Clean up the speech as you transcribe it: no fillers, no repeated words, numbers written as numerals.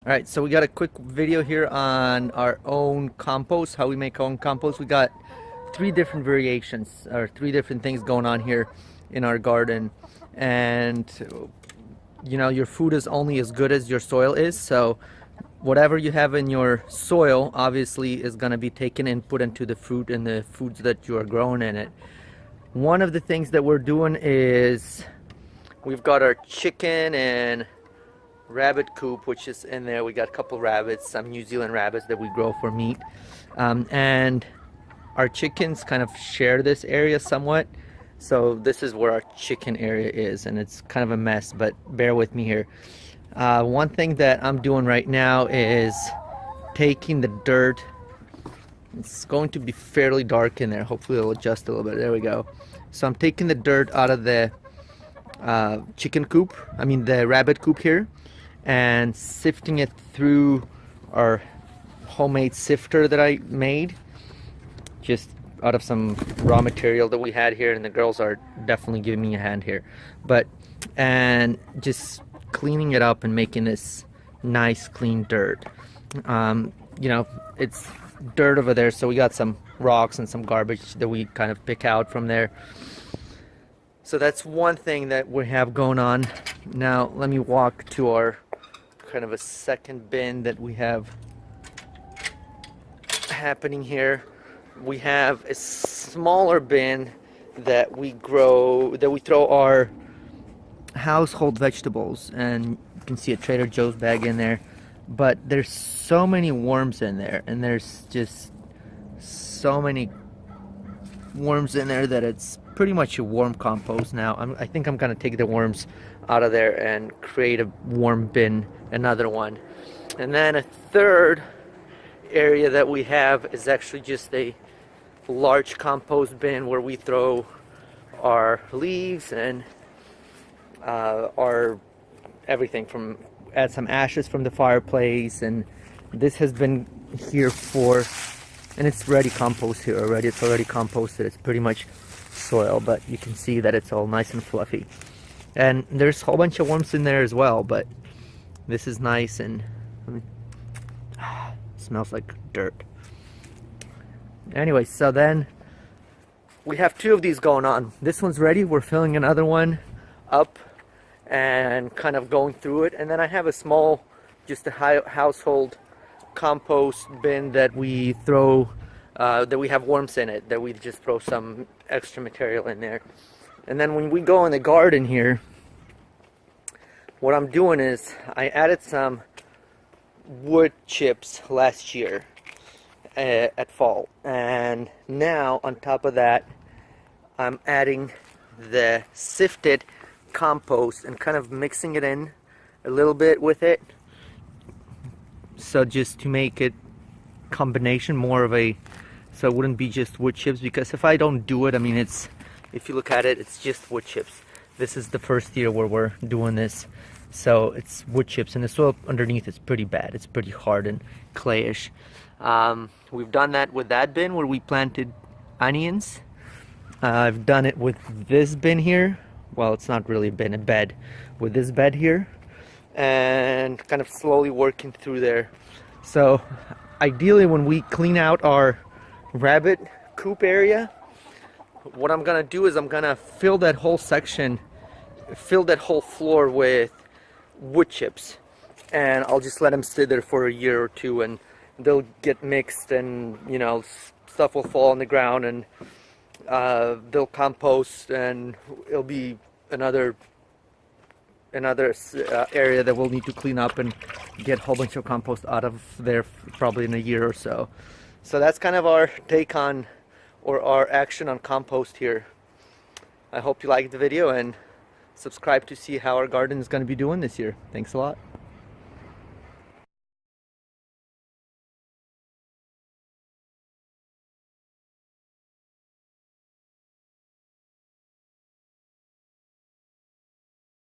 Alright, so we got a quick video here on our own compost, how we make our own compost. We got three different variations, or three different things going on here in our garden. And you know, your food is only as good as your soil is, so whatever you have in your soil obviously is going to be taken and put into the fruit and the foods that you are growing in it. One of the things that we're doing is we've got our chicken and rabbit coop, which is in there. We got a couple rabbits, some New Zealand rabbits that we grow for meat, and our chickens kind of share this area somewhat. So this is where our chicken area is, and it's kind of a mess, but bear with me here. One thing that I'm doing right now is taking the dirt. It's going to be fairly dark in there. Hopefully it'll adjust a little bit. There we go. So I'm taking the dirt out of the the rabbit coop here, and sifting it through our homemade sifter that I made, just out of some raw material that we had here, and the girls are definitely giving me a hand here. And just cleaning it up and making this nice clean dirt. You know, it's dirt over there, so we got some rocks and some garbage that we kind of pick out from there. So that's one thing that we have going on. Now let me walk to our kind of a second bin that we have happening here. We have a smaller bin that we throw our household vegetables, and you can see a Trader Joe's bag in there, but there's so many worms in there, and there's just so many worms in there that it's pretty much a worm compost now. I think I'm gonna take the worms out of there and create a worm bin, another one. And then a third area that we have is actually just a large compost bin where we throw our leaves and our everything, from add some ashes from the fireplace, and this has been here and it's ready compost here already. It's already composted. It's pretty much soil, but you can see that it's all nice and fluffy, and there's a whole bunch of worms in there as well, but this is nice, and smells like dirt. Anyway, so then we have two of these going on. This one's ready. We're filling another one up and kind of going through it, and then I have a small, just a household compost bin that we throw that we have worms in it, that we just throw some extra material in there. And then when we go in the garden here, what I'm doing is I added some wood chips last year at fall, and now on top of that I'm adding the sifted compost and kind of mixing it in a little bit with it, so just to make it combination more of a, so it wouldn't be just wood chips, because if I don't do it, I mean, it's, if you look at it, it's just wood chips. This is the first year where we're doing this, so it's wood chips, and the soil underneath is pretty bad. It's pretty hard and clayish. We've done that with that bin where we planted onions. I've done it with this bin here. Well, it's not really been a bed, with this bed here, and kind of slowly working through there. So ideally, when we clean out our rabbit coop area, what I'm gonna do is I'm gonna fill that whole section, fill that whole floor with wood chips, and I'll just let them sit there for a year or two, and they'll get mixed, and you know, stuff will fall on the ground, and they'll compost, and it'll be another area that we'll need to clean up and get a whole bunch of compost out of there probably in a year or so. So that's kind of our take on, or our action on compost here. I hope you liked the video, and subscribe to see how our garden is going to be doing this year. Thanks a lot.